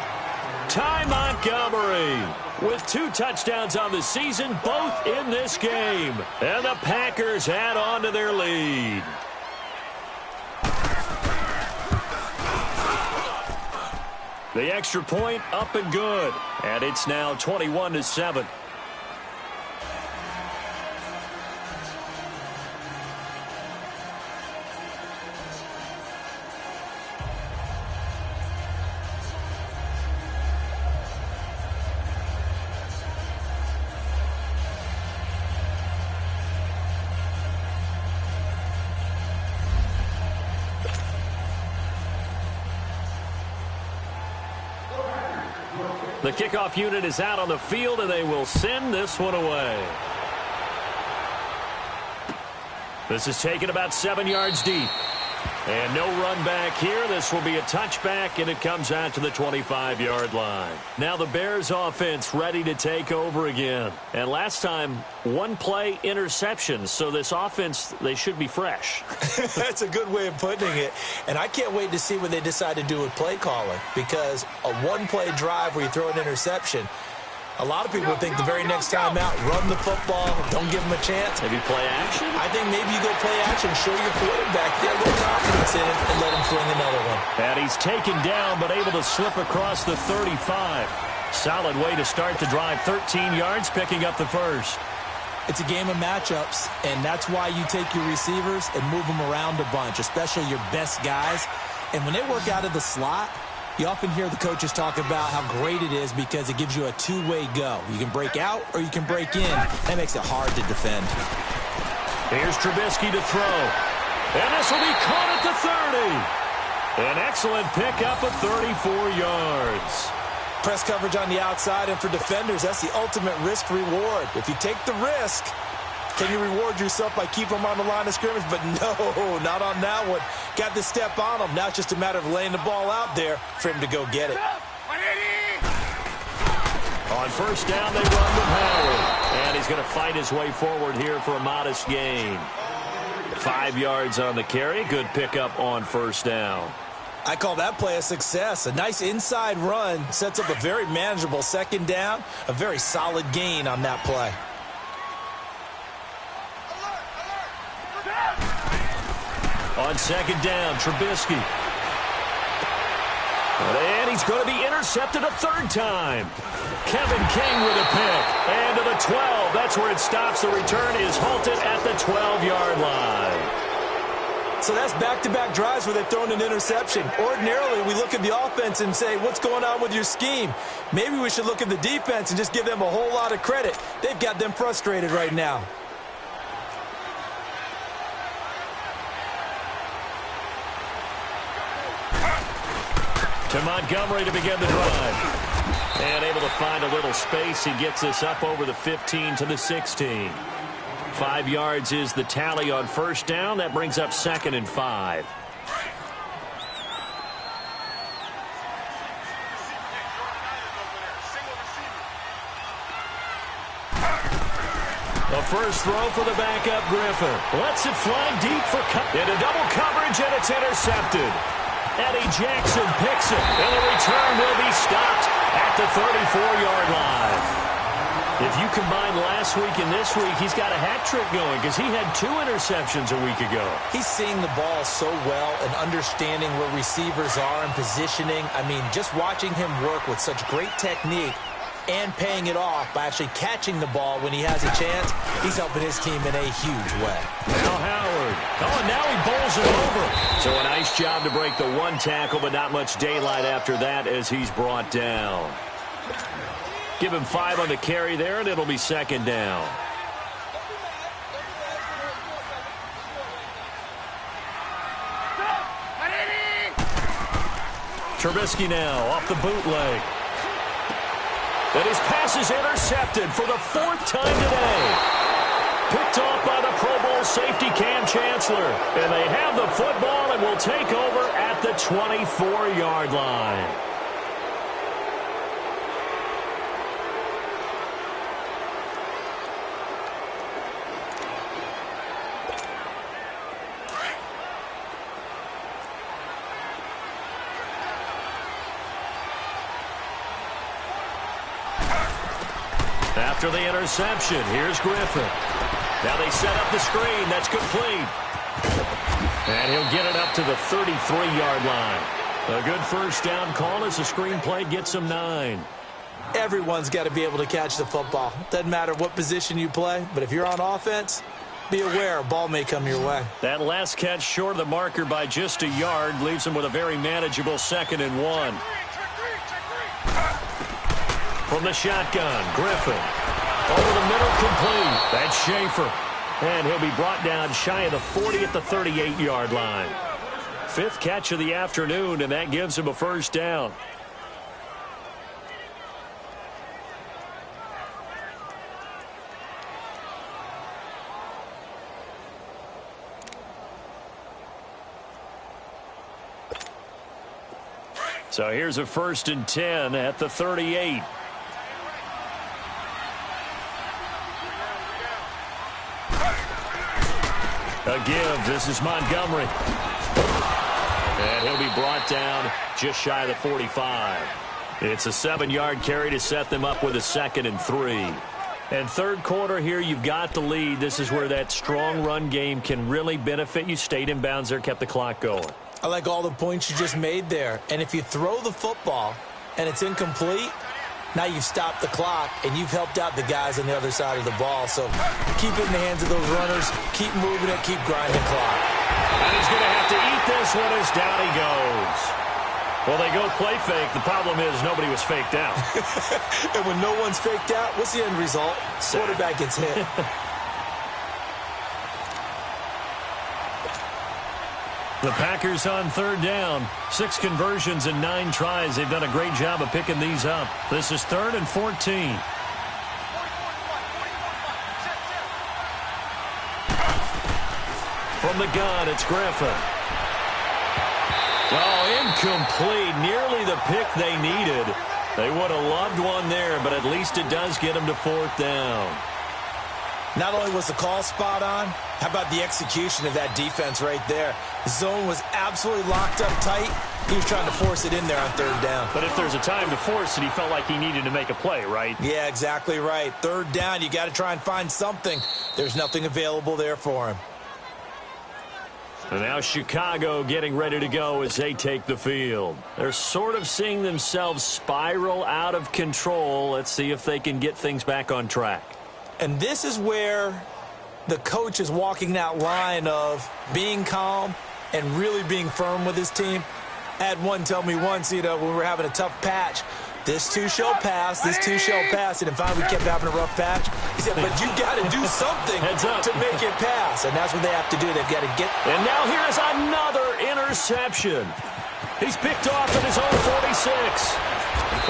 Ty Montgomery with 2 touchdowns on the season, both in this game. And the Packers add on to their lead. The extra point up and good. And it's now 21-7. The kickoff unit is out on the field, and they will send this one away. This is taken about 7 yards deep. And no run back here. This will be a touchback, and it comes out to the 25-yard line. Now the Bears offense ready to take over again. And last time, 1-play interception. So this offense, they should be fresh. That's a good way of putting it. And I can't wait to see what they decide to do with play calling. Because a 1-play drive where you throw an interception, a lot of people think the very next time out, run the football, don't give them a chance. Maybe play action? I think maybe you go play action, show your quarterback, get a little confidence in it, and let him fling another one. And he's taken down, but able to slip across the 35. Solid way to start the drive. 13 yards, picking up the first. It's a game of matchups, and that's why you take your receivers and move them around a bunch, especially your best guys. And when they work out of the slot, you often hear the coaches talk about how great it is because it gives you a two-way go. You can break out or you can break in. That makes it hard to defend. Here's Trubisky to throw. And this will be caught at the 30. An excellent pickup of 34 yards. Press coverage on the outside, and for defenders, that's the ultimate risk-reward. If you take the risk, can you reward yourself by keeping them on the line of scrimmage? But no, not on that one. Got the step on him. Now it's just a matter of laying the ball out there for him to go get it. On first down, they run with Howard. And he's going to fight his way forward here for a modest gain. 5 yards on the carry. Good pickup on first down. I call that play a success. A nice inside run sets up a very manageable second down. A very solid gain on that play. On second down, Trubisky. And he's going to be intercepted a third time. Kevin King with a pick. And to the 12. That's where it stops. The return is halted at the 12-yard line. So that's back-to-back drives where they've thrown an interception. Ordinarily, we look at the offense and say, what's going on with your scheme? Maybe we should look at the defense and just give them a whole lot of credit. They've got them frustrated right now. To Montgomery to begin the drive. And able to find a little space. He gets us up over the 15 to the 16. 5 yards is the tally on first down. That brings up 2nd and 5. The first throw for the backup Griffin. Lets it fly deep for into double coverage, and it's intercepted. Eddie Jackson picks it, and the return will be stopped at the 34-yard line. If you combine last week and this week, he's got a hat trick going because he had 2 interceptions a week ago. He's seeing the ball so well and understanding where receivers are and positioning. I mean, just watching him work with such great technique and paying it off by actually catching the ball when he has a chance, he's helping his team in a huge way. Now Howard. Oh, and now he bowls it over. So a nice job to break the 1 tackle, but not much daylight after that as he's brought down. Give him 5 on the carry there, and it'll be 2nd down. Trubisky now off the bootleg. And his pass is intercepted for the 4th time today. Picked off by the Pro Bowl safety Cam Chancellor. And they have the football and will take over at the 24-yard line. After the interception, here's Griffin. Now they set up the screen. That's complete. And he'll get it up to the 33-yard line. A good first down call as the screen play gets him 9. Everyone's got to be able to catch the football. Doesn't matter what position you play, but if you're on offense, be aware a ball may come your way. That last catch short of the marker by just a yard leaves him with a very manageable 2nd and 1. From the shotgun, Griffin. Over the middle, complete. That's Schaefer. And he'll be brought down shy of the 40 at the 38-yard line. 5th catch of the afternoon, and that gives him a first down. So here's a 1st and 10 at the 38. A give. This is Montgomery. And he'll be brought down just shy of the 45. It's a 7-yard carry to set them up with a 2nd and 3. And third quarter here, you've got the lead. This is where that strong run game can really benefit you. Stayed in bounds there, kept the clock going. I like all the points you just made there. And if you throw the football and it's incomplete, now you've stopped the clock and you've helped out the guys on the other side of the ball. So keep it in the hands of those runners. Keep moving it. Keep grinding the clock. And he's going to have to eat this one as down he goes. Well, they go play fake. The problem is nobody was faked out. And when no one's faked out, what's the end result? Quarterback gets hit. The Packers on 3rd down. 6 conversions and 9 tries. They've done a great job of picking these up. This is 3rd and 14. From the gun, it's Griffin. Oh, incomplete. Nearly the pick they needed. They would have loved one there, but at least it does get them to 4th down. Not only was the call spot on, how about the execution of that defense right there? The zone was absolutely locked up tight. He was trying to force it in there on 3rd down. But if there's a time to force it, he felt like he needed to make a play, right? Yeah, exactly right. 3rd down, you got to try and find something. There's nothing available there for him. And now Chicago getting ready to go as they take the field. They're sort of seeing themselves spiral out of control. Let's see if they can get things back on track. And this is where the coach is walking that line of being calm and really being firm with his team. I had one tell me once, when we were having a tough patch, this too shall pass, this too shall pass. And finally we kept having a rough patch. He said, but you got to do something to make it pass. And that's what they have to do. They've got to get. And now here's another interception. He's picked off at his own 46.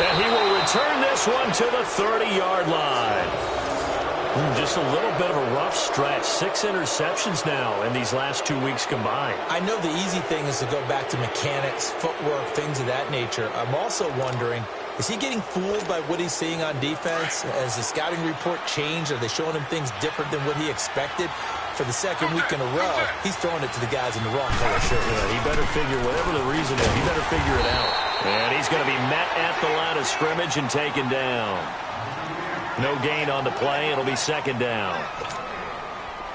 And he will return this one to the 30-yard line. Just a little bit of a rough stretch. 6 interceptions now in these last 2 weeks combined. I know the easy thing is to go back to mechanics, footwork, things of that nature. I'm also wondering, is he getting fooled by what he's seeing on defense? Has the scouting report changed? Are they showing him things different than what he expected? For the 2nd week in a row, he's throwing it to the guys in the wrong color shirt. Yeah, he better figure, whatever the reason is, he better figure it out. And he's going to be met at the line of scrimmage and taken down. No gain on the play. It'll be 2nd down.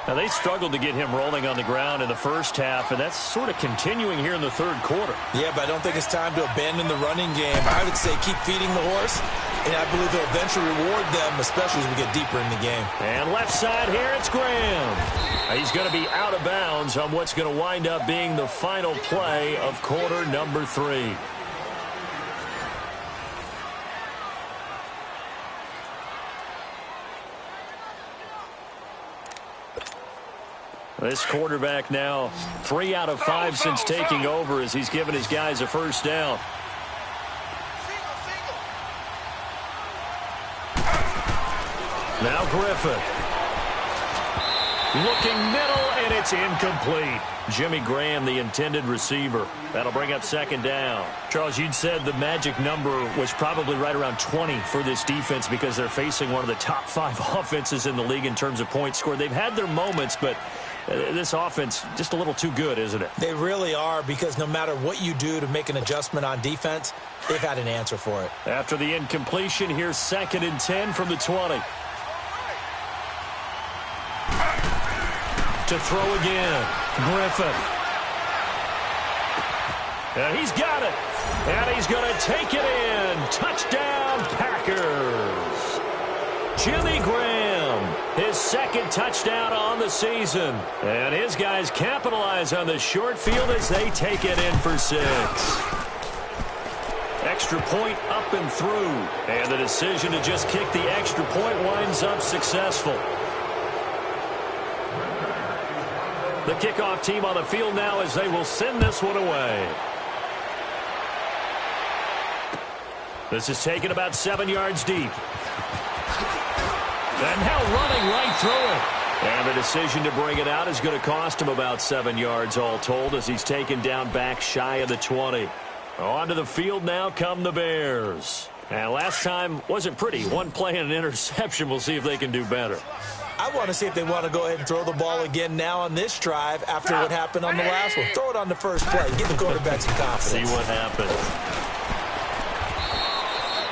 Now, they struggled to get him rolling on the ground in the first half, and that's sort of continuing here in the 3rd quarter. Yeah, but I don't think it's time to abandon the running game. I would say keep feeding the horse, and I believe they'll eventually reward them, especially as we get deeper in the game. And left side here, it's Graham. He's going to be out of bounds on what's going to wind up being the final play of quarter number 3. This quarterback now 3 out of 5 since taking over as he's given his guys a first down. Now Griffin. Looking middle, and it's incomplete. Jimmy Graham, the intended receiver. That'll bring up 2nd down. Charles, you'd said the magic number was probably right around 20 for this defense because they're facing one of the top 5 offenses in the league in terms of points scored. They've had their moments, but This offense just a little too good, isn't it? They really are, because no matter what you do to make an adjustment on defense, they've had an answer for it. After the incompletion, here's 2nd and 10 from the 20. To throw again, Griffin. And he's got it. And he's going to take it in. Touchdown, Packers. Jimmy Graham, his 2nd touchdown on the season. And his guys capitalize on the short field as they take it in for 6. Extra point up and through. And the decision to just kick the extra point winds up successful. The kickoff team on the field now as they will send this one away. This is taken about 7 yards deep. And now running right through it. And the decision to bring it out is going to cost him about 7 yards all told as he's taken down back shy of the 20. Onto the field now come the Bears. And last time wasn't pretty. One play and an interception. We'll see if they can do better. I want to see if they want to go ahead and throw the ball again now on this drive after what happened on the last one. Throw it on the first play. Give the quarterback some confidence. See what happens.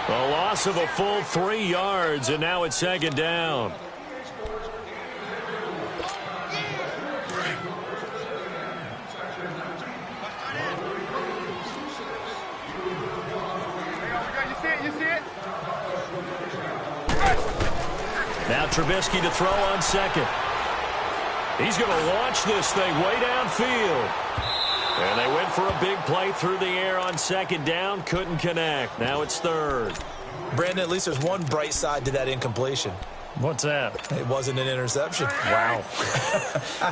A loss of a full 3 yards, and now it's 2nd down. You see it? Now Trubisky to throw on 2nd. He's going to launch this thing way downfield. And they went for a big play through the air on 2nd down. Couldn't connect. Now it's 3rd. Brandon, at least there's one bright side to that incompletion. What's that? It wasn't an interception. Wow.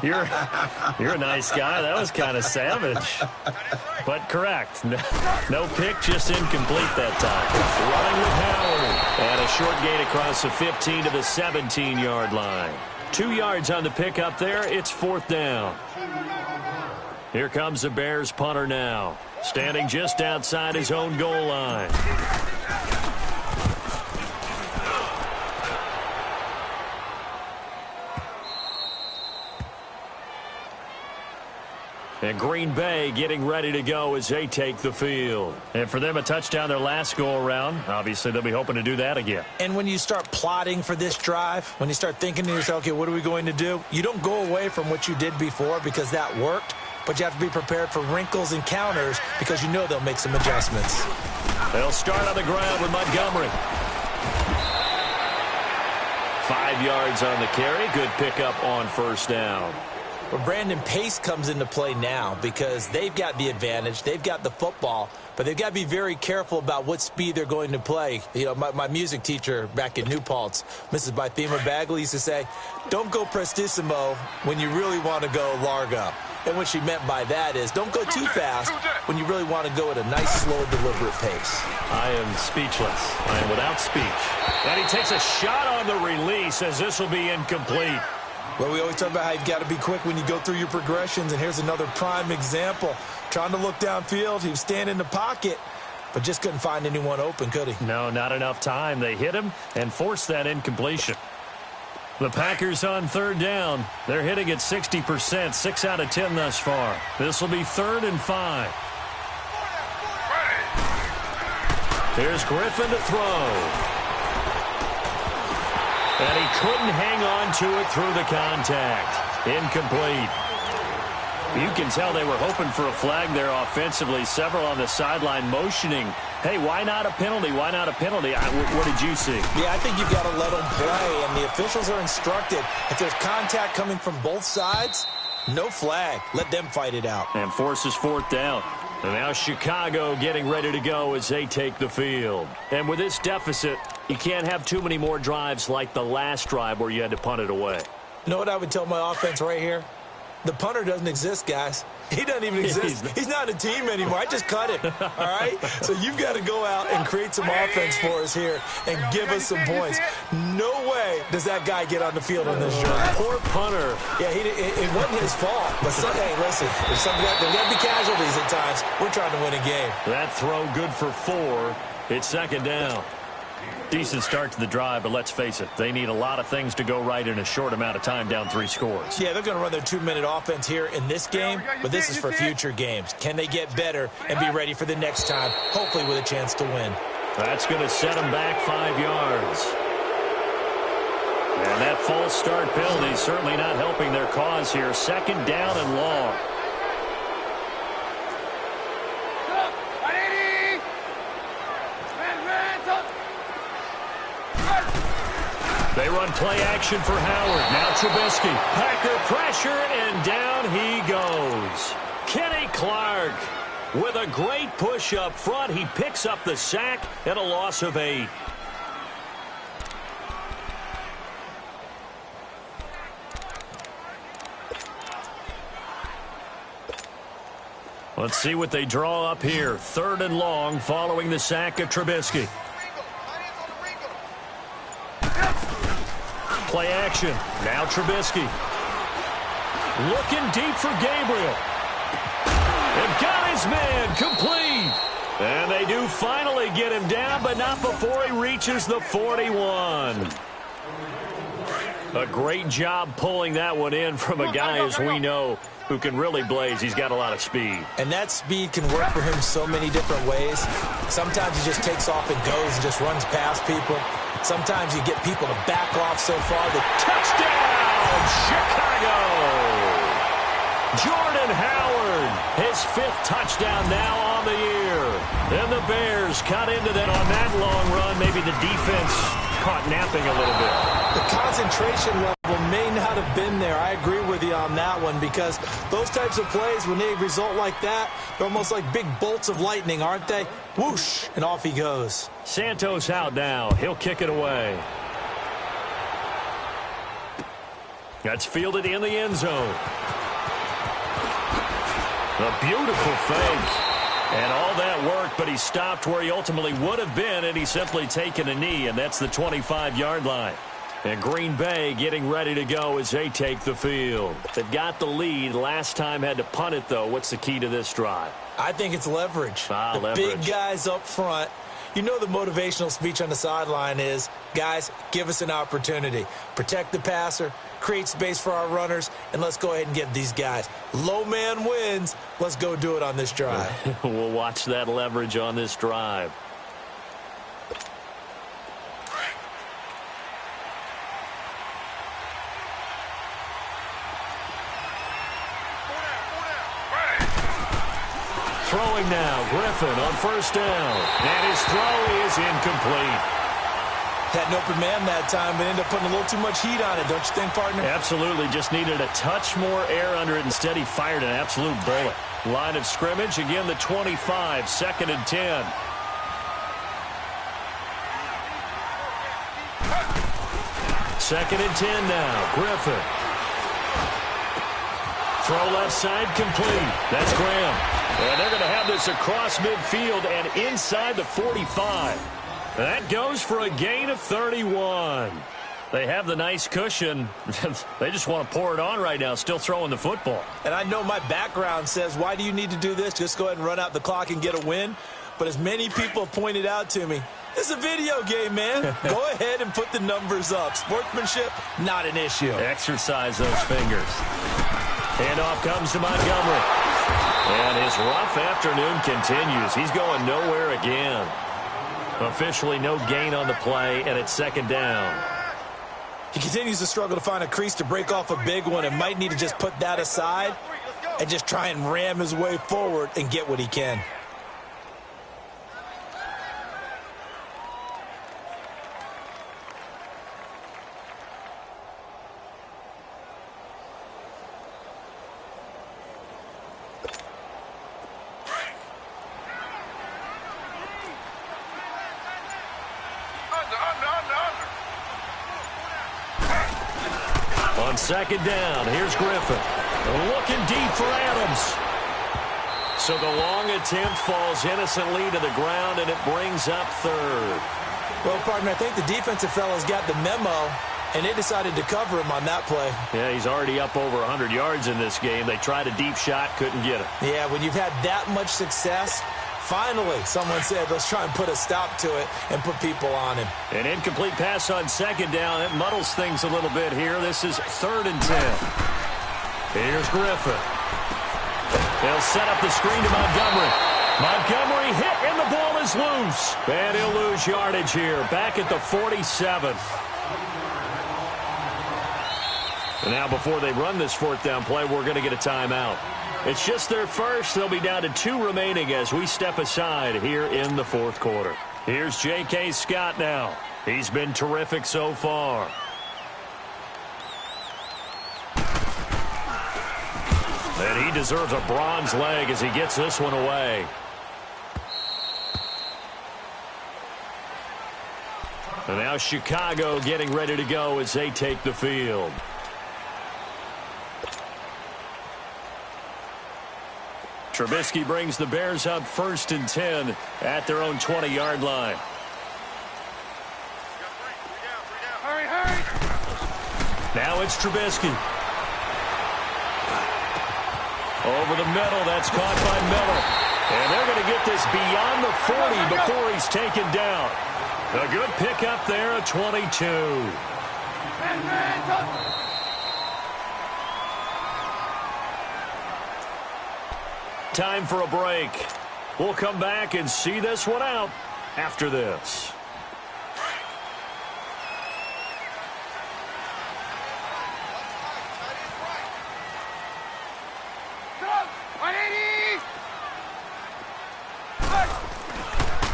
You're a nice guy. That was kind of savage. But correct. No pick, just incomplete that time. Running with Howard. And a short gain across the 15 to the 17-yard line. 2 yards on the pick up there. It's 4th down. Here comes the Bears punter now. Standing just outside his own goal line. And Green Bay getting ready to go as they take the field. And for them, a touchdown their last go-around. Obviously, they'll be hoping to do that again. And when you start plotting for this drive, when you start thinking to yourself, okay, what are we going to do? You don't go away from what you did before because that worked, but you have to be prepared for wrinkles and counters because you know they'll make some adjustments. They'll start on the ground with Montgomery. 5 yards on the carry. Good pickup on 1st down. But Brandon, pace comes into play now because they've got the advantage. They've got the football, but they've got to be very careful about what speed they're going to play. You know, my music teacher back in New Paltz, Mrs. Bythema Bagley, used to say, don't go prestissimo when you really want to go largo. And what she meant by that is don't go too fast when you really want to go at a nice, slow, deliberate pace. I am speechless. I am without speech. And he takes a shot on the release as this will be incomplete. Well, we always talk about how you've got to be quick when you go through your progressions, and here's another prime example. Trying to look downfield, he was standing in the pocket, but just couldn't find anyone open, could he? No, not enough time. They hit him and forced that incompletion. The Packers on 3rd down. They're hitting at 60%, 6 out of 10 thus far. This will be 3rd and 5. Here's Griffin to throw. And he couldn't hang on to it through the contact. Incomplete. You can tell they were hoping for a flag there offensively. Several on the sideline motioning, hey, why not a penalty? Why not a penalty? What did you see? Yeah, I think you've got to let them play, and the officials are instructed. If there's contact coming from both sides, no flag. Let them fight it out. And forces 4th down. And now Chicago getting ready to go as they take the field. And with this deficit, you can't have too many more drives like the last drive where you had to punt it away. You know what I would tell my offense right here? The punter doesn't exist, guys. He doesn't even exist. He's not a team anymore. I just cut him, all right? So you've got to go out and create some offense for us here and give us some points. No way does that guy get on the field on this drive. Poor punter. Yeah, it wasn't his fault. But, hey, listen, there's got to be casualties at times. We're trying to win a game. That throw good for 4. It's 2nd down. Decent start to the drive, but let's face it, they need a lot of things to go right in a short amount of time, down 3 scores. Yeah, they're going to run their 2-minute offense here in this game, but this is for future games. Can they get better and be ready for the next time, hopefully with a chance to win? That's going to set them back 5 yards. And that false start penalty is certainly not helping their cause here. 2nd down and long. They run play action for Howard. Now Trubisky. Packer pressure, and down he goes. Kenny Clark with a great push up front. He picks up the sack and a loss of 8. Let's see what they draw up here. 3rd and long following the sack of Trubisky. Play action. Now Trubisky. Looking deep for Gabriel. And got his man complete. And they do finally get him down, but not before he reaches the 41. A great job pulling that one in from a guy, as we know, who can really blaze. He's got a lot of speed. And that speed can work for him so many different ways. Sometimes he just takes off and goes and just runs past people. Sometimes you get people to back off so far. The touchdown, Chicago! Jordan Howard, his 5th touchdown now on the year. And the Bears cut into that on that long run. Maybe the defense caught napping a little bit. The concentration level may not have been there. I agree with you on that one, because those types of plays, when they result like that, they're almost like big bolts of lightning, aren't they? Whoosh, and off he goes. Santos out now. He'll kick it away. That's fielded in the end zone. A beautiful fake. And all that worked, but he stopped where he ultimately would have been, and he's simply taken a knee, and that's the 25-yard line. And Green Bay getting ready to go as they take the field. They've got the lead. Last time had to punt it, though. What's the key to this drive? I think it's leverage. Leverage. Big guys up front. You know the motivational speech on the sideline is, guys, give us an opportunity. Protect the passer, create space for our runners, and let's go ahead and get these guys. Low man wins. Let's go do it on this drive. We'll watch that leverage on this drive. Throwing now, Griffin on 1st down. And his throw is incomplete. Had an open man that time, but ended up putting a little too much heat on it, don't you think, partner? Absolutely. Just needed a touch more air under it. Instead, he fired an absolute bullet. Line of scrimmage, again, the 25, 2nd and 10. Second and 10 now, Griffin. Throw left side, complete. That's Graham. And they're going to have this across midfield and inside the 45. That goes for a gain of 31. They have the nice cushion. They just want to pour it on right now, still throwing the football. And I know my background says, why do you need to do this? Just go ahead and run out the clock and get a win. But as many people have pointed out to me, it's a video game, man. Go ahead and put the numbers up. Sportsmanship, not an issue. Exercise those fingers. Handoff comes to Montgomery. And his rough afternoon continues. He's going nowhere again. Officially no gain on the play, and it's 2nd down. He continues to struggle to find a crease to break off a big one, and might need to just put that aside and just try and ram his way forward and get what he can. On 2nd down, here's Griffin. Looking deep for Adams. So the long attempt falls innocently to the ground, and it brings up 3rd. Well, partner, I think the defensive fellas got the memo, and they decided to cover him on that play. Yeah, he's already up over 100 yards in this game. They tried a deep shot, couldn't get it. Yeah, when you've had that much success, Finally, someone said, let's try and put a stop to it and put people on him. An incomplete pass on second down. It muddles things a little bit here. This is 3rd and 10. Here's Griffin. They'll set up the screen to Montgomery. Montgomery hit, and the ball is loose. And he'll lose yardage here, back at the 47. And now before they run this 4th down play, we're going to get a timeout. It's just their first. They'll be down to 2 remaining as we step aside here in the 4th quarter. Here's J.K. Scott now. He's been terrific so far. And he deserves a bronze leg as he gets this one away. And now Chicago getting ready to go as they take the field. Trubisky brings the Bears up 1st and 10 at their own 20-yard line. Hurry, hurry. Now it's Trubisky. Over the middle, that's caught by Miller. And they're going to get this beyond the 40 before he's taken down. A good pickup there at 22. Time for a break. We'll come back and see this one out after this.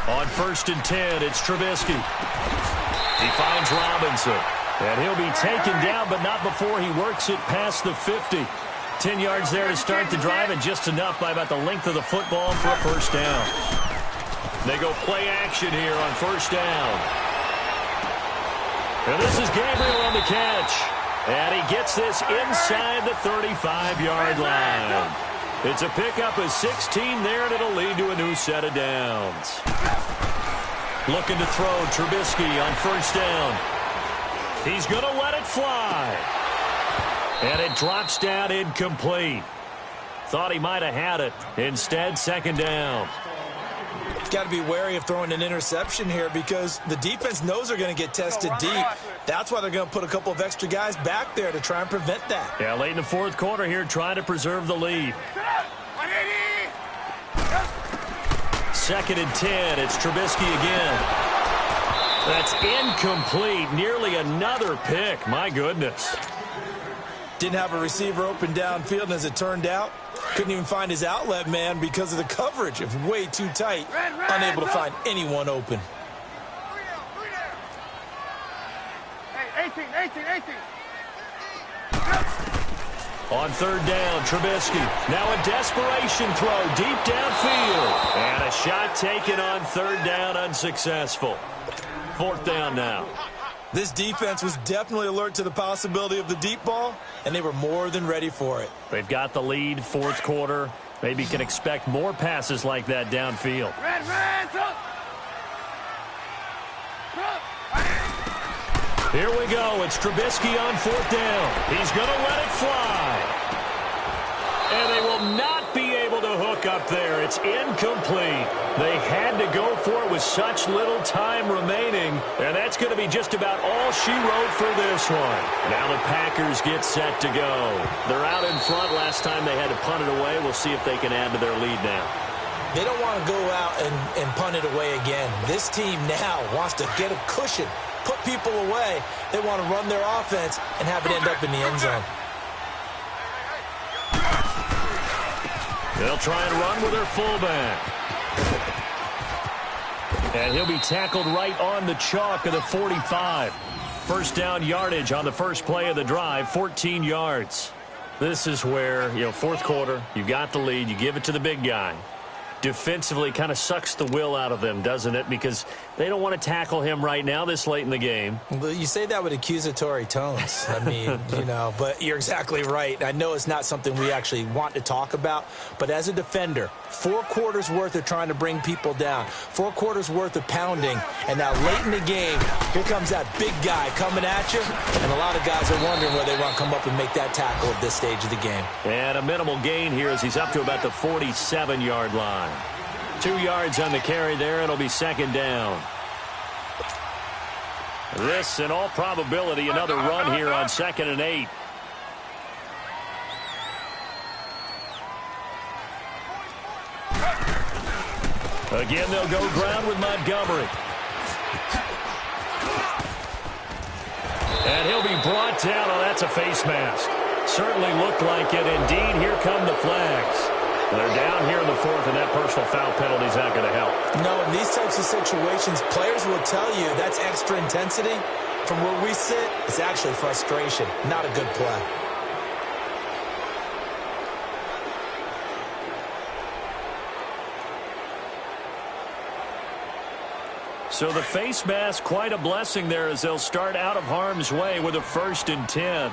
On 1st and 10, it's Trubisky. He finds Robinson. And he'll be taken down, but not before he works it past the 50. 10 yards there to start the drive, and just enough by about the length of the football for a 1st down. They go play action here on 1st down. And this is Gabriel on the catch. And he gets this inside the 35-yard line. It's a pickup of 16 there, and it'll lead to a new set of downs. Looking to throw Trubisky on 1st down. He's going to let it fly. And it drops down incomplete. Thought he might have had it. Instead, 2nd down. Got to be wary of throwing an interception here because the defense knows they're going to get tested deep. That's why they're going to put a couple of extra guys back there to try and prevent that. Yeah, late in the 4th quarter here, trying to preserve the lead. 2nd and 10. It's Trubisky again. That's incomplete. Nearly another pick. My goodness. Didn't have a receiver open downfield, and as it turned out, couldn't even find his outlet man because of the coverage. It was way too tight. Unable to find anyone open. Hey, 18. On 3rd down, Trubisky. Now a desperation throw deep downfield. And a shot taken on 3rd down, unsuccessful. 4th down now. This defense was definitely alert to the possibility of the deep ball, and they were more than ready for it. They've got the lead, 4th quarter. Maybe can expect more passes like that downfield. Here we go. It's Trubisky on 4th down. He's going to let it fly. And they will not be able to hook up there. It's incomplete. They had to go for it with such little time remaining. And that's going to be just about all she wrote for this one. Now the Packers get set to go. They're out in front. Last time they had to punt it away. We'll see if they can add to their lead now. They don't want to go out and punt it away again. This team now wants to get a cushion, put people away. They want to run their offense and have it end up in the end zone. They'll try and run with their fullback. And he'll be tackled right on the chalk of the 45. 1st down yardage on the first play of the drive, 14 yards. This is where, 4th quarter, you got the lead, you give it to the big guy. Defensively kind of sucks the will out of them, doesn't it? Because they don't want to tackle him right now this late in the game. Well, you say that with accusatory tones. I mean, but you're exactly right. I know it's not something we actually want to talk about, but as a defender, 4 quarters worth of trying to bring people down, 4 quarters worth of pounding, and now late in the game, here comes that big guy coming at you, and a lot of guys are wondering whether they want to come up and make that tackle at this stage of the game. And a minimal gain here as he's up to about the 47-yard line. 2 yards on the carry there. It'll be second down. This, in all probability, another run here on 2nd and 8. Again, they'll go ground with Montgomery. And he'll be brought down. Oh, that's a face mask. Certainly looked like it. Indeed, here come the flags. They're down here in the 4th, and that personal foul penalty is not going to help. No, in these types of situations, players will tell you that's extra intensity. From where we sit, it's actually frustration. Not a good play. So the face mask, quite a blessing there as they'll start out of harm's way with a 1st and 10.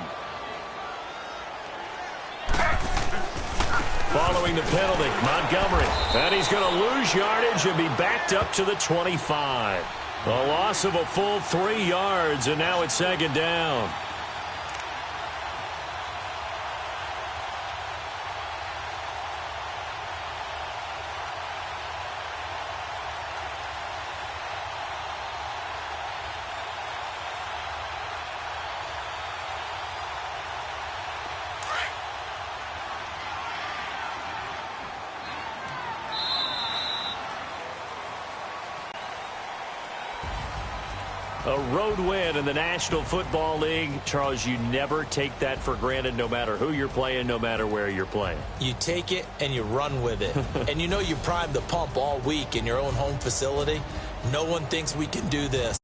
Following the penalty, Montgomery. And he's going to lose yardage and be backed up to the 25. A loss of a full 3 yards, and now it's 2nd down. A road win in the National Football League. Charles, you never take that for granted no matter who you're playing, no matter where you're playing. You take it and you run with it. And you know you primed the pump all week in your own home facility. No one thinks we can do this.